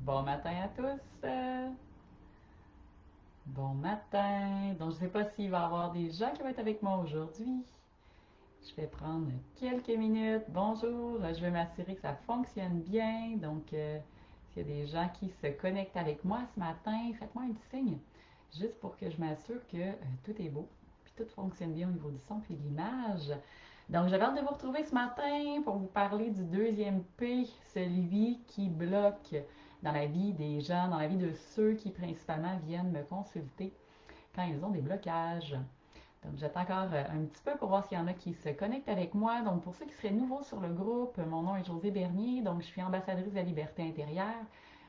Bon matin à tous. Bon matin. Donc, je ne sais pas s'il va y avoir des gens qui vont être avec moi aujourd'hui. Je vais prendre quelques minutes. Bonjour. Je vais m'assurer que ça fonctionne bien. Donc, s'il y a des gens qui se connectent avec moi ce matin, faites-moi un petit signe. Juste pour que je m'assure que tout est beau. Puis tout fonctionne bien au niveau du son puis de l'image. Donc, j'avais hâte de vous retrouver ce matin pour vous parler du deuxième P, celui qui bloque dans la vie des gens, dans la vie de ceux qui principalement viennent me consulter quand ils ont des blocages. Donc, j'attends encore un petit peu pour voir s'il y en a qui se connectent avec moi. Donc, pour ceux qui seraient nouveaux sur le groupe, mon nom est Josée Bernier. Donc, je suis ambassadrice de la liberté intérieure,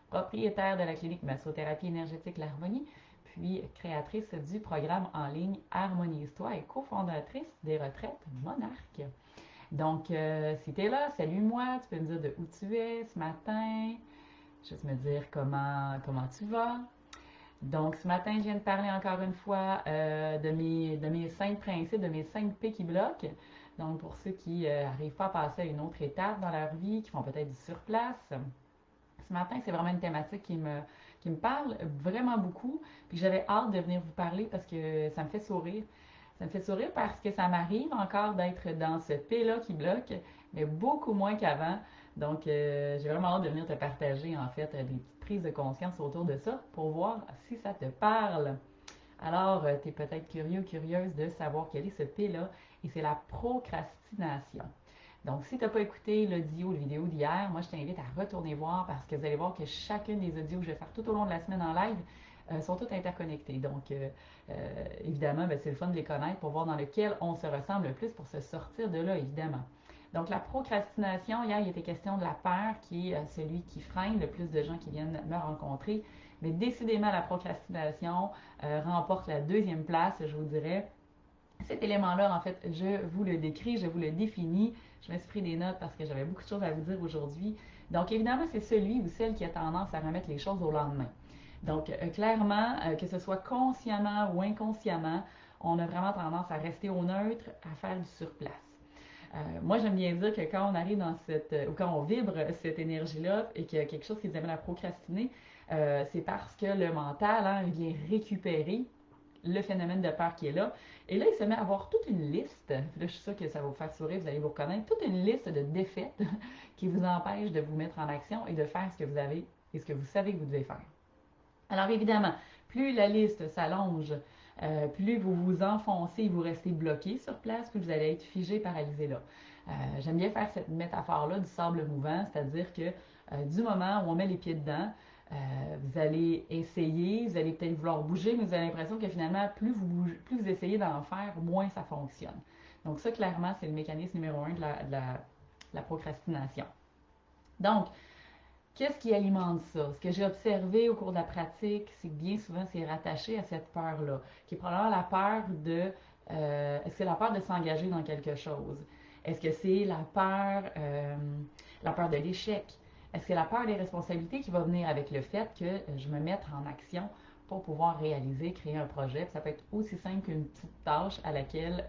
propriétaire de la clinique Massothérapie énergétique L'Harmonie, puis créatrice du programme en ligne Harmonise-toi et cofondatrice des retraites Monarques. Donc, si tu es là, salue-moi. Tu peux me dire de où tu es ce matin. Juste me dire comment tu vas. Donc, ce matin, je viens de parler encore une fois de mes 5 principes, de mes 5 P qui bloquent. Donc, pour ceux qui n'arrivent pas à passer à une autre étape dans leur vie, qui font peut-être du surplace, ce matin, c'est vraiment une thématique qui me parle vraiment beaucoup. Puis j'avais hâte de venir vous parler parce que ça me fait sourire. Ça me fait sourire parce que ça m'arrive encore d'être dans ce P-là qui bloque, mais beaucoup moins qu'avant. Donc, j'ai vraiment hâte de venir te partager, en fait, des petites prises de conscience autour de ça pour voir si ça te parle. Alors, tu es peut-être curieux, curieuse de savoir quel est ce P-là, et c'est la procrastination. Donc, si tu n'as pas écouté l'audio ou la vidéo d'hier, moi, je t'invite à retourner voir parce que vous allez voir que chacune des audios que je vais faire tout au long de la semaine en live sont toutes interconnectées. Donc, évidemment, ben, c'est le fun de les connaître pour voir dans lequel on se ressemble le plus pour se sortir de là, évidemment. Donc, la procrastination, hier, il était question de la peur qui est celui qui freine le plus de gens qui viennent me rencontrer. Mais décidément, la procrastination remporte la deuxième place, je vous dirais. Cet élément-là, en fait, je vous le décris, je vous le définis. Je me suis pris des notes parce que j'avais beaucoup de choses à vous dire aujourd'hui. Donc, évidemment, c'est celui ou celle qui a tendance à remettre les choses au lendemain. Donc, clairement, que ce soit consciemment ou inconsciemment, on a vraiment tendance à rester au neutre, à faire du surplace. Moi, j'aime bien dire que quand on arrive dans ou quand on vibre cette énergie-là et qu'il y a quelque chose qui nous amène à procrastiner, c'est parce que le mental, hein, il vient récupérer le phénomène de peur qui est là. Et là, il se met à avoir toute une liste. Là, je suis sûre que ça va vous faire sourire, vous allez vous reconnaître. Toute une liste de défaites qui vous empêchent de vous mettre en action et de faire ce que vous avez et ce que vous savez que vous devez faire. Alors évidemment, plus la liste s'allonge, plus vous vous enfoncez, vous restez bloqué sur place, plus vous allez être figé, paralysé là. J'aime bien faire cette métaphore-là du sable mouvant, c'est-à-dire que du moment où on met les pieds dedans, vous allez essayer, vous allez peut-être vouloir bouger, mais vous avez l'impression que finalement, plus vous essayez d'en faire, moins ça fonctionne. Donc ça, clairement, c'est le mécanisme numéro un de la procrastination. Donc, qu'est-ce qui alimente ça? Ce que j'ai observé au cours de la pratique, c'est que bien souvent, c'est rattaché à cette peur-là, qui est probablement est-ce que c'est la peur de s'engager dans quelque chose? Est-ce que c'est la peur de l'échec? Est-ce que c'est la peur des responsabilités qui va venir avec le fait que je me mette en action pour pouvoir réaliser, créer un projet? Puis ça peut être aussi simple qu'une petite tâche à laquelle,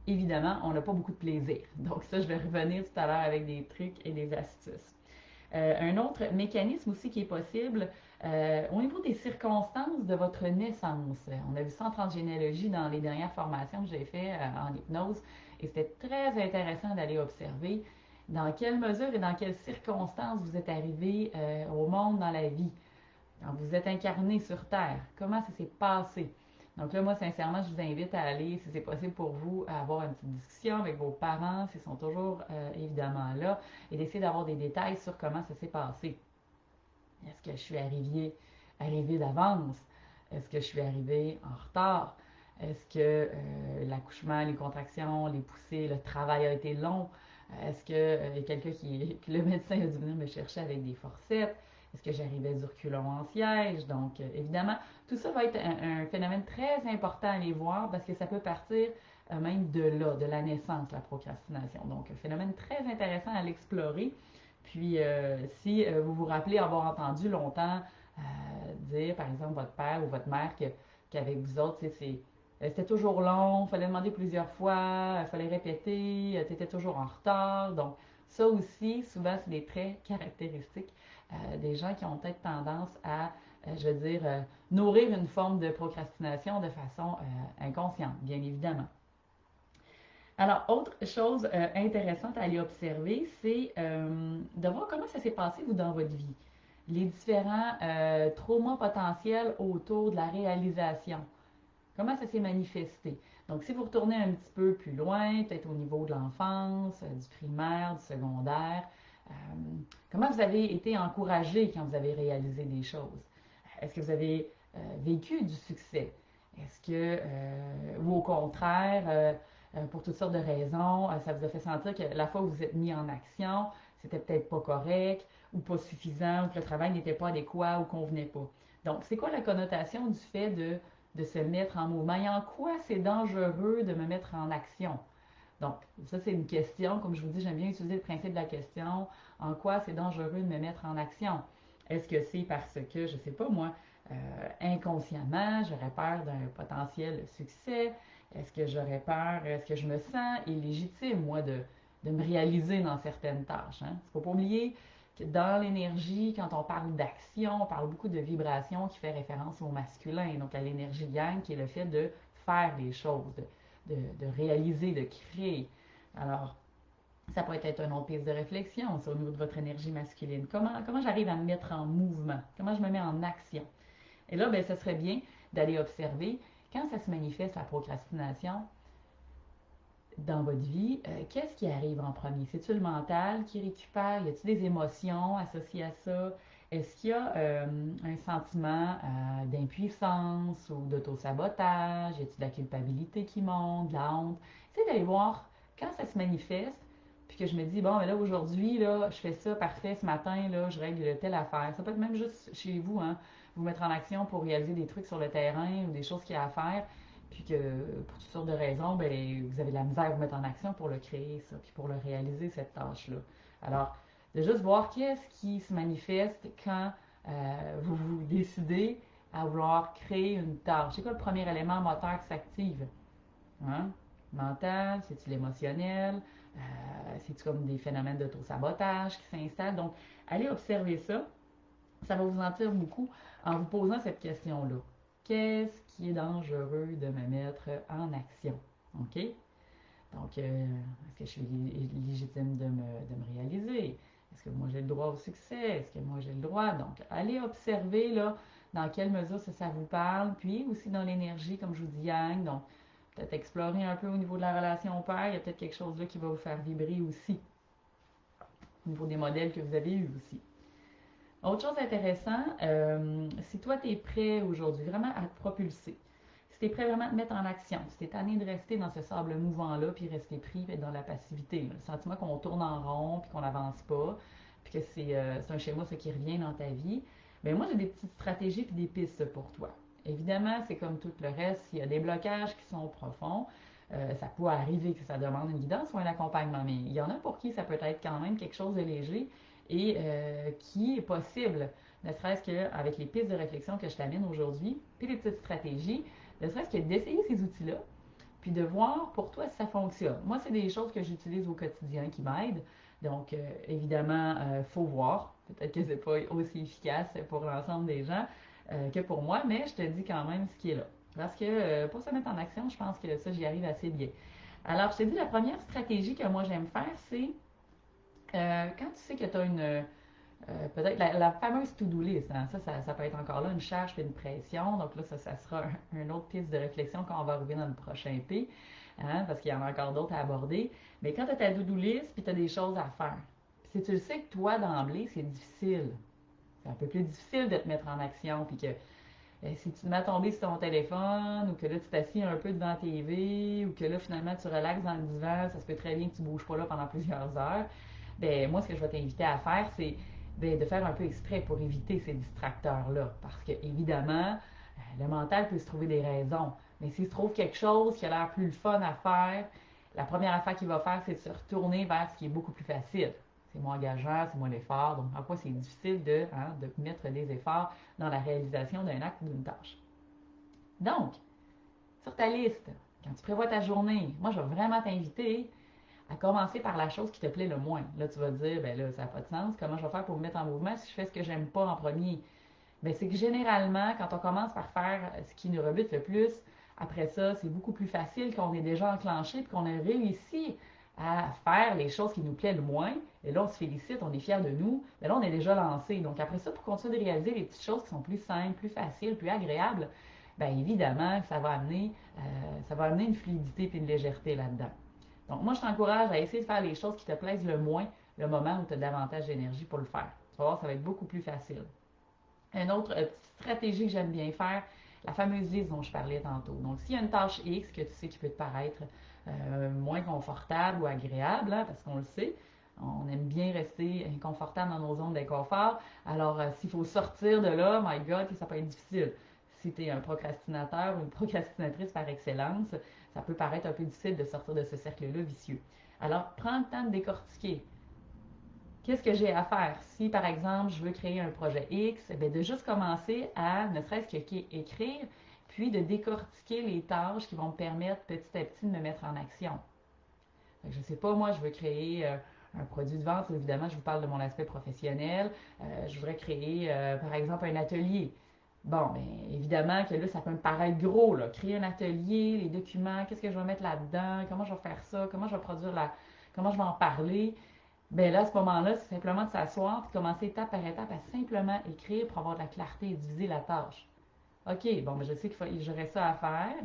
évidemment, on n'a pas beaucoup de plaisir. Donc ça, je vais revenir tout à l'heure avec des trucs et des astuces. Un autre mécanisme aussi qui est possible, au niveau des circonstances de votre naissance. On a vu ça en transgénéalogie dans les dernières formations que j'ai faites en hypnose et c'était très intéressant d'aller observer dans quelle mesure et dans quelles circonstances vous êtes arrivé au monde dans la vie. Quand vous êtes incarné sur Terre, comment ça s'est passé? Donc là, moi, sincèrement, je vous invite à aller, si c'est possible pour vous, à avoir une petite discussion avec vos parents, s'ils sont toujours évidemment là, et d'essayer d'avoir des détails sur comment ça s'est passé. Est-ce que je suis arrivée d'avance? Est-ce que je suis arrivée en retard? Est-ce que l'accouchement, les contractions, les poussées, le travail a été long? Est-ce qu'il y a quelqu'un que le médecin a dû venir me chercher avec des forceps? Est-ce que j'arrivais du reculon en siège? Donc, évidemment, tout ça va être un phénomène très important à aller voir parce que ça peut partir même de là, de la naissance, la procrastination. Donc, un phénomène très intéressant à l'explorer. Puis, si vous vous rappelez avoir entendu longtemps dire, par exemple, votre père ou votre mère qu'avec vous autres, c'était toujours long, il fallait demander plusieurs fois, il fallait répéter, tu étais toujours en retard. Donc, Ça aussi, souvent, c'est des traits caractéristiques des gens qui ont peut-être tendance à, je veux dire, nourrir une forme de procrastination de façon inconsciente, bien évidemment. Alors, autre chose intéressante à aller observer, c'est de voir comment ça s'est passé, vous, dans votre vie. Les différents traumas potentiels autour de la réalisation. Comment ça s'est manifesté? Donc, si vous retournez un petit peu plus loin, peut-être au niveau de l'enfance, du primaire, du secondaire, euh, comment vous avez été encouragé quand vous avez réalisé des choses? Est-ce que vous avez vécu du succès? Est-ce que, ou au contraire, pour toutes sortes de raisons, ça vous a fait sentir que la fois où vous êtes mis en action, c'était peut-être pas correct, ou pas suffisant, ou que le travail n'était pas adéquat ou convenait pas? Donc, c'est quoi la connotation du fait de se mettre en mouvement? Et en quoi c'est dangereux de me mettre en action? Donc, ça, c'est une question. Comme je vous dis, j'aime bien utiliser le principe de la question. En quoi c'est dangereux de me mettre en action? Est-ce que c'est parce que, je ne sais pas moi, inconsciemment, j'aurais peur d'un potentiel succès? Est-ce que j'aurais peur, est-ce que je me sens illégitime, moi, de me réaliser dans certaines tâches? Hein? Il ne faut pas oublier que dans l'énergie, quand on parle d'action, on parle beaucoup de vibration qui fait référence au masculin, donc à l'énergie yang, qui est le fait de faire des choses, de réaliser, de créer. Alors, ça pourrait être une autre piste de réflexion, c'est au niveau de votre énergie masculine. Comment j'arrive à me mettre en mouvement? Comment je me mets en action? Et là, ben, ça serait bien d'aller observer quand ça se manifeste la procrastination dans votre vie, qu'est-ce qui arrive en premier? C'est-tu le mental qui récupère? Y a-t-il des émotions associées à ça? Est-ce qu'il y a un sentiment d'impuissance ou d'autosabotage? Y a-t-il de la culpabilité qui monte, de la honte? Essayez d'aller voir quand ça se manifeste, puis que je me dis, bon, mais là, aujourd'hui, là, je fais ça, parfait, ce matin, là, je règle telle affaire. Ça peut être même juste chez vous, hein, vous mettre en action pour réaliser des trucs sur le terrain ou des choses qu'il y a à faire, puis que pour toutes sortes de raisons, ben, vous avez de la misère à vous mettre en action pour le créer, ça, puis pour le réaliser, cette tâche-là. Alors, de juste voir qu'est-ce qui se manifeste quand vous vous décidez à vouloir créer une tâche. C'est quoi le premier élément moteur qui s'active? Hein? Mental, c'est-tu l'émotionnel? C'est-tu comme des phénomènes d'auto-sabotage qui s'installent? Donc, allez observer ça. Ça va vous en dire beaucoup en vous posant cette question-là. Qu'est-ce qui est dangereux de me mettre en action? OK? Donc, est-ce que je suis légitime de me réaliser? Est-ce que moi j'ai le droit au succès? Est-ce que moi j'ai le droit? Donc, allez observer là, dans quelle mesure ça vous parle, puis aussi dans l'énergie, comme je vous dis, Yang. Donc, peut-être explorer un peu au niveau de la relation au père. Il y a peut-être quelque chose là qui va vous faire vibrer aussi, au niveau des modèles que vous avez eus aussi. Autre chose intéressante, si toi tu es prêt aujourd'hui vraiment à te propulser, si tu es prêt vraiment à te mettre en action, si tu es tanné de rester dans ce sable mouvant-là, puis rester pris dans la passivité, le sentiment qu'on tourne en rond, puis qu'on n'avance pas, puis que c'est un schéma ce qui revient dans ta vie, bien moi j'ai des petites stratégies puis des pistes pour toi. Évidemment, c'est comme tout le reste, s'il y a des blocages qui sont profonds, ça peut arriver que ça demande une guidance ou un accompagnement, mais il y en a pour qui ça peut être quand même quelque chose de léger et qui est possible, ne serait-ce qu'avec les pistes de réflexion que je t'amène aujourd'hui, puis les petites stratégies, ne serait-ce que d'essayer ces outils-là, puis de voir pour toi si ça fonctionne. Moi, c'est des choses que j'utilise au quotidien qui m'aident. Donc, évidemment, il faut voir. Peut-être que c'est pas aussi efficace pour l'ensemble des gens que pour moi, mais je te dis quand même ce qui est là. Parce que pour se mettre en action, je pense que ça, j'y arrive assez bien. Alors, je te dis, la première stratégie que moi j'aime faire, c'est quand tu sais que tu as peut-être la fameuse to-do list, hein, ça peut être encore là une charge et une pression. Donc là, ça sera une autre piste de réflexion quand on va arriver dans le prochain P, hein, parce qu'il y en a encore d'autres à aborder. Mais quand tu as ta to-do list, puis tu as des choses à faire, puis si tu le sais que toi, d'emblée, c'est difficile, c'est un peu plus difficile de te mettre en action, puis que si tu te mets à tomber sur ton téléphone, ou que là, tu t'assis un peu devant la TV, ou que là, finalement, tu relaxes dans le divan, ça se peut très bien que tu ne bouges pas là pendant plusieurs heures. Ben, moi, ce que je vais t'inviter à faire, c'est de faire un peu exprès pour éviter ces distracteurs-là. Parce que, évidemment, le mental peut se trouver des raisons. Mais s'il se trouve quelque chose qui a l'air plus le fun à faire, la première affaire qu'il va faire, c'est de se retourner vers ce qui est beaucoup plus facile. C'est moins engageant, c'est moins l'effort. Donc, en quoi c'est difficile de mettre des efforts dans la réalisation d'un acte ou d'une tâche. Donc, sur ta liste, quand tu prévois ta journée, moi, je vais vraiment t'inviter à commencer par la chose qui te plaît le moins. Là, tu vas te dire, ben là, ça n'a pas de sens. Comment je vais faire pour me mettre en mouvement si je fais ce que j'aime pas en premier? Ben, c'est que généralement, quand on commence par faire ce qui nous rebute le plus, après ça, c'est beaucoup plus facile quand on est déjà enclenché et qu'on a réussi à faire les choses qui nous plaisent le moins. Et là, on se félicite, on est fiers de nous. Mais là, on est déjà lancé. Donc, après ça, pour continuer de réaliser les petites choses qui sont plus simples, plus faciles, plus agréables, bien évidemment, ça va amener une fluidité et une légèreté là-dedans. Donc, moi, je t'encourage à essayer de faire les choses qui te plaisent le moins le moment où tu as davantage d'énergie pour le faire. Tu vas voir, ça va être beaucoup plus facile. Une autre petite stratégie que j'aime bien faire, la fameuse liste dont je parlais tantôt. Donc, s'il y a une tâche X que tu sais qui peut te paraître moins confortable ou agréable, hein, parce qu'on le sait, on aime bien rester inconfortable dans nos zones d'inconfort. Alors, s'il faut sortir de là, my God, ça peut être difficile. Si tu es un procrastinateur ou une procrastinatrice par excellence, ça peut paraître un peu difficile de sortir de ce cercle-là vicieux. Alors, prends le temps de décortiquer. Qu'est-ce que j'ai à faire? Si, par exemple, je veux créer un projet X, bien de juste commencer à ne serait-ce qu'écrire, puis de décortiquer les tâches qui vont me permettre petit à petit de me mettre en action. Je ne sais pas, moi, je veux créer un produit de vente. Évidemment, je vous parle de mon aspect professionnel. Je voudrais créer, par exemple, un atelier. Bon, bien, évidemment que là, ça peut me paraître gros, là. Créer un atelier, les documents, qu'est-ce que je vais mettre là-dedans, comment je vais faire ça, comment je vais produire comment je vais en parler. Ben là, à ce moment-là, c'est simplement de s'asseoir et commencer étape par étape à simplement écrire pour avoir de la clarté et diviser la tâche. OK, bon, ben je sais qu'il j'aurais ça à faire,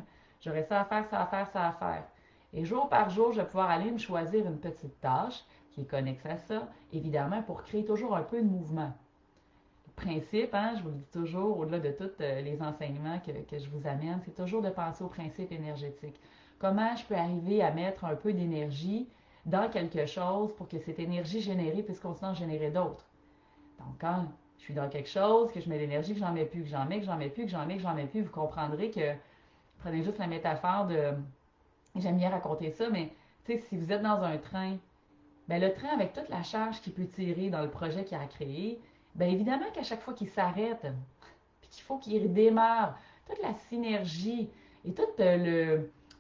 j'aurais ça à faire, ça à faire, ça à faire. Et jour par jour, je vais pouvoir aller me choisir une petite tâche qui est connexe à ça, évidemment, pour créer toujours un peu de mouvement. Le principe, hein, je vous le dis toujours, au-delà de tous les enseignements que je vous amène, c'est toujours de penser au principe énergétique. Comment je peux arriver à mettre un peu d'énergie dans quelque chose pour que cette énergie générée puisse continuer à en générer d'autres. Donc, quand je suis dans quelque chose, que je mets de l'énergie, que j'en mets plus, que j'en mets, que j'en mets plus, que j'en mets, que j'en mets plus, vous comprendrez que, prenez juste la métaphore de, j'aime bien raconter ça, mais tu sais, si vous êtes dans un train, ben le train avec toute la charge qu'il peut tirer dans le projet qu'il a créé, ben évidemment qu'à chaque fois qu'il s'arrête, puis qu'il faut qu'il redémarre, toute la synergie et toute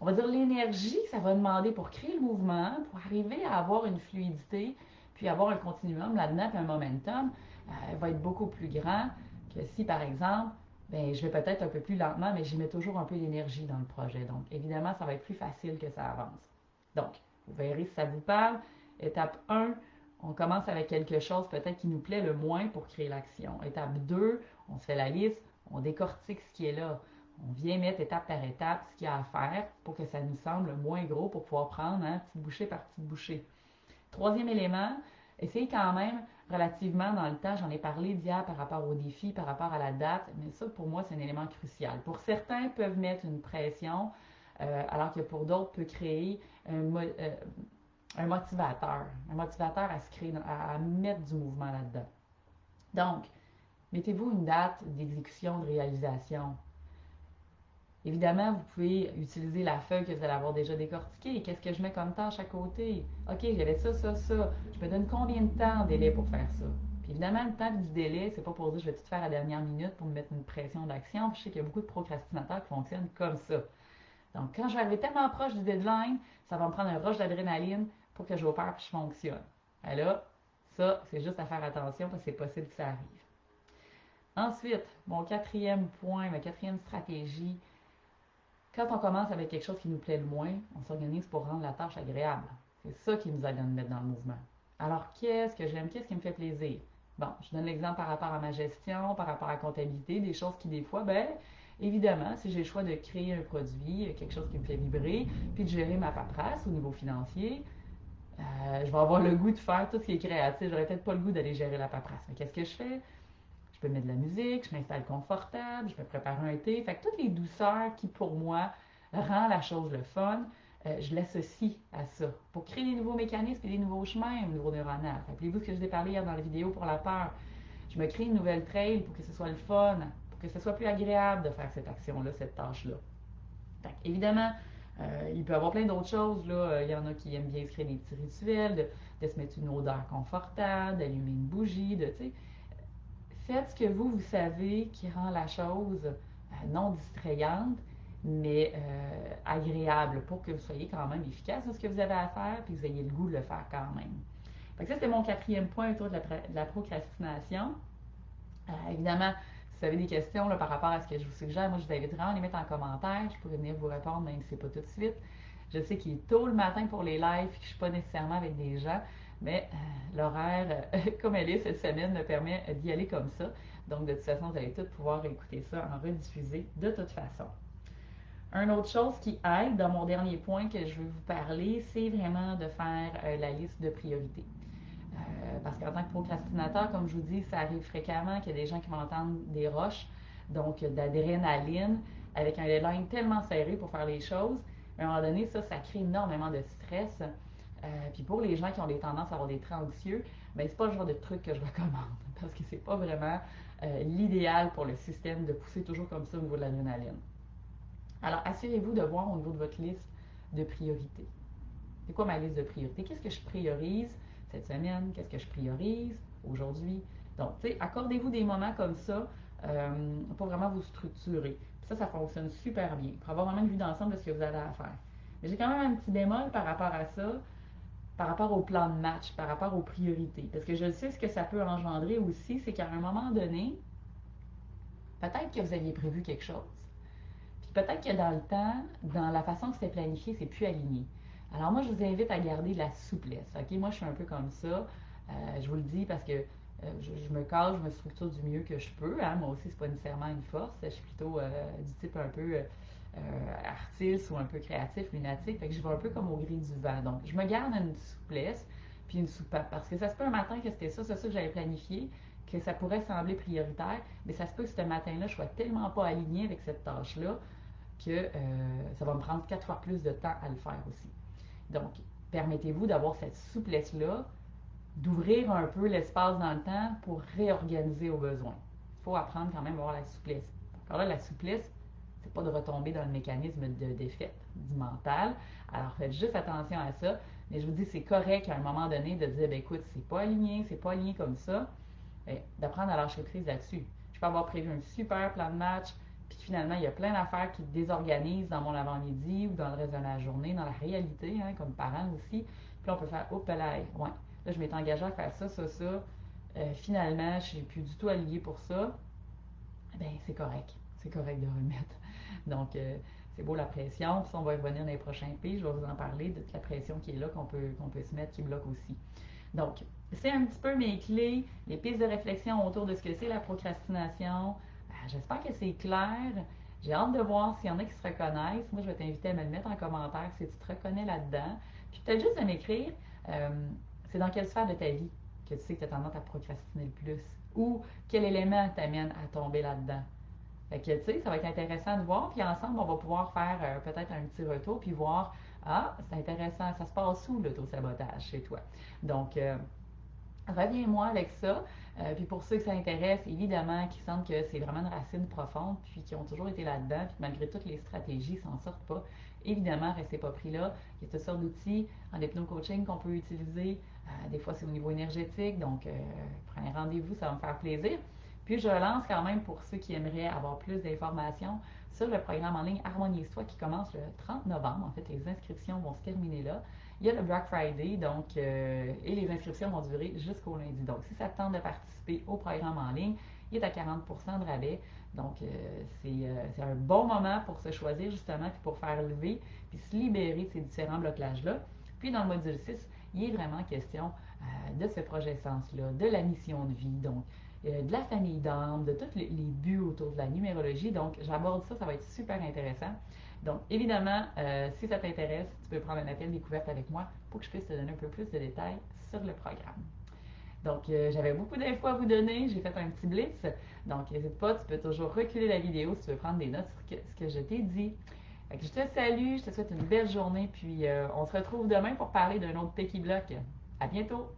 on va dire l'énergie que ça va demander pour créer le mouvement, pour arriver à avoir une fluidité, puis avoir un continuum là-dedans, puis un momentum, va être beaucoup plus grand que si, par exemple, ben, je vais peut-être un peu plus lentement, mais j'y mets toujours un peu d'énergie dans le projet. Donc, évidemment, ça va être plus facile que ça avance. Donc, vous verrez si ça vous parle. Étape 1, on commence avec quelque chose peut-être qui nous plaît le moins pour créer l'action. Étape 2, on se fait la liste, on décortique ce qui est là. On vient mettre étape par étape ce qu'il y a à faire pour que ça nous semble moins gros pour pouvoir prendre petite bouchée par petite bouchée. Troisième élément, essayez quand même relativement dans le temps, j'en ai parlé d'hier par rapport au défi, par rapport à la date, mais ça pour moi c'est un élément crucial. Pour certains peuvent mettre une pression, alors que pour d'autres peut créer un motivateur à se créer, à mettre du mouvement là-dedans. Donc, mettez-vous une date d'exécution, de réalisation. Évidemment, vous pouvez utiliser la feuille que vous allez avoir déjà décortiquée. Qu'est-ce que je mets comme tâche à côté? OK, j'avais ça, ça, ça. Je me donne combien de temps en délai pour faire ça? Puis évidemment, le temps du délai, c'est pas pour dire je vais tout faire à la dernière minute pour me mettre une pression d'action. Je sais qu'il y a beaucoup de procrastinateurs qui fonctionnent comme ça. Donc, quand je vais arriver tellement proche du deadline, ça va me prendre un rush d'adrénaline pour que j'opère et je fonctionne. Et là, ça, c'est juste à faire attention parce que c'est possible que ça arrive. Ensuite, mon quatrième point, ma quatrième stratégie, quand on commence avec quelque chose qui nous plaît le moins, on s'organise pour rendre la tâche agréable. C'est ça qui nous aide à nous mettre dans le mouvement. Alors, qu'est-ce que j'aime? Qu'est-ce qui me fait plaisir? Bon, je donne l'exemple par rapport à ma gestion, par rapport à la comptabilité, des choses qui, des fois, ben, évidemment, si j'ai le choix de créer un produit, quelque chose qui me fait vibrer, puis de gérer ma paperasse au niveau financier, je vais avoir le goût de faire tout ce qui est créatif. J'aurais peut-être pas le goût d'aller gérer la paperasse. Mais qu'est-ce que je fais? Je peux mettre de la musique, je m'installe confortable, je me prépare un thé. Fait que toutes les douceurs qui, pour moi, rend la chose le fun, je l'associe à ça. Pour créer des nouveaux mécanismes et des nouveaux chemins au niveau neuronal. Rappelez-vous ce que je vous ai parlé hier dans la vidéo pour la peur. Je me crée une nouvelle trail pour que ce soit le fun, pour que ce soit plus agréable de faire cette action-là, cette tâche-là. Fait que, évidemment, il peut y avoir plein d'autres choses. Là. Il y en a qui aiment bien se créer des petits rituels, de se mettre une odeur confortable, d'allumer une bougie, faites ce que vous savez qui rend la chose non distrayante, mais agréable pour que vous soyez quand même efficace dans ce que vous avez à faire puis que vous ayez le goût de le faire quand même. Fait que ça, c'était mon quatrième point autour de la procrastination. Évidemment, si vous avez des questions là, par rapport à ce que je vous suggère, moi je vous invite vraiment à les mettre en commentaire. Je pourrais venir vous répondre même si ce n'est pas tout de suite. Je sais qu'il est tôt le matin pour les lives, que je ne suis pas nécessairement avec des gens, mais l'horaire, comme elle est cette semaine, me permet d'y aller comme ça. Donc de toute façon, vous allez tous pouvoir écouter ça en rediffusé de toute façon. Une autre chose qui aide dans mon dernier point que je veux vous parler, c'est vraiment de faire la liste de priorités. Parce qu'en tant que procrastinateur, comme je vous dis, ça arrive fréquemment qu'il y a des gens qui vont entendre des rushs, donc d'adrénaline, avec un deadline tellement serré pour faire les choses. À un moment donné, ça crée énormément de stress. Puis pour les gens qui ont des tendances à avoir des traits anxieux, ben c'est pas le genre de truc que je recommande parce que c'est pas vraiment l'idéal pour le système de pousser toujours comme ça au niveau de l'adrénaline. Alors, assurez-vous de voir au niveau de votre liste de priorités. C'est quoi ma liste de priorités? Qu'est-ce que je priorise cette semaine? Qu'est-ce que je priorise aujourd'hui? Donc, tu sais, accordez-vous des moments comme ça pour vraiment vous structurer. Puis ça fonctionne super bien pour avoir vraiment une vue d'ensemble de ce que vous avez à faire. Mais j'ai quand même un petit bémol par rapport à ça, par rapport au plan de match, par rapport aux priorités. Parce que je sais ce que ça peut engendrer aussi, c'est qu'à un moment donné, peut-être que vous aviez prévu quelque chose. Puis peut-être que dans le temps, dans la façon que c'était planifié, c'est plus aligné. Alors moi, je vous invite à garder de la souplesse. OK? Moi, je suis un peu comme ça. Je vous le dis parce que je me cadre, je me structure du mieux que je peux. Hein. Moi aussi, c'est pas nécessairement une force. Je suis plutôt du type un peu artiste ou un peu créatif, lunatique. Fait que je vais un peu comme au gré du vent. Donc, je me garde une souplesse puis une soupape. Parce que ça se peut un matin que c'était ça, c'est ça que j'avais planifié, que ça pourrait sembler prioritaire, mais ça se peut que ce matin-là, je sois tellement pas aligné avec cette tâche-là que ça va me prendre 4 fois plus de temps à le faire aussi. Donc, permettez-vous d'avoir cette souplesse-là, d'ouvrir un peu l'espace dans le temps pour réorganiser au besoin. Il faut apprendre quand même à avoir la souplesse. Alors là, la souplesse, c'est pas de retomber dans le mécanisme de défaite du mental. Alors faites juste attention à ça. Mais je vous dis, c'est correct à un moment donné de dire, ben écoute, c'est pas aligné comme ça. D'apprendre à lâcher prise là-dessus. Je peux avoir prévu un super plan de match, puis finalement, il y a plein d'affaires qui désorganisent dans mon avant-midi ou dans le reste de la journée, dans la réalité, hein, comme parent aussi. Puis là, on peut faire, oh, là, ouais, là, je m'étais engagé à faire ça, ça, ça. Finalement, je ne suis plus du tout alliée pour ça. Ben, c'est correct. C'est correct de remettre. Donc, c'est beau la pression. Puis ça, on va y revenir dans les prochains pays. Je vais vous en parler de toute la pression qui est là, qu'on peut se mettre, qui bloque aussi. Donc, c'est un petit peu mes clés, les pistes de réflexion autour de ce que c'est la procrastination. J'espère que c'est clair. J'ai hâte de voir s'il y en a qui se reconnaissent. Moi, je vais t'inviter à me le mettre en commentaire si tu te reconnais là-dedans. Puis peut-être juste de m'écrire, euh, c'est dans quelle sphère de ta vie que tu sais que tu as tendance à procrastiner le plus? Ou quel élément t'amène à tomber là-dedans? Fait que, tu sais, ça va être intéressant de voir. Puis ensemble, on va pouvoir faire peut-être un petit retour puis voir, ah, c'est intéressant, ça se passe où l'auto-sabotage chez toi? Donc, reviens-moi avec ça. Puis pour ceux que ça intéresse, évidemment, qui sentent que c'est vraiment une racine profonde, puis qui ont toujours été là-dedans, puis malgré toutes les stratégies, s'en sortent pas, évidemment, restez pas pris là. Il y a toutes sortes d'outils en hypno-coaching qu'on peut utiliser. Des fois, c'est au niveau énergétique, donc prenez rendez-vous, ça va me faire plaisir. Puis je relance quand même pour ceux qui aimeraient avoir plus d'informations sur le programme en ligne Harmonise-toi qui commence le 30 novembre. En fait, les inscriptions vont se terminer là. Il y a le Black Friday, donc, et les inscriptions vont durer jusqu'au lundi. Donc, si ça te tente de participer au programme en ligne, il est à 40% de rabais. Donc, c'est un bon moment pour se choisir justement, puis pour faire lever, puis se libérer de ces différents blocages-là. Puis, dans le module 6, il est vraiment question de ce projet sens-là, de la mission de vie, donc de la famille d'âme, de tous les buts autour de la numérologie. Donc, j'aborde ça, ça va être super intéressant. Donc, évidemment, si ça t'intéresse, tu peux prendre un appel découverte avec moi pour que je puisse te donner un peu plus de détails sur le programme. Donc, j'avais beaucoup d'infos à vous donner. J'ai fait un petit blitz. Donc, n'hésite pas, tu peux toujours reculer la vidéo si tu veux prendre des notes sur ce que je t'ai dit. Fait que je te salue, je te souhaite une belle journée, puis on se retrouve demain pour parler d'un autre Pecky Block. À bientôt!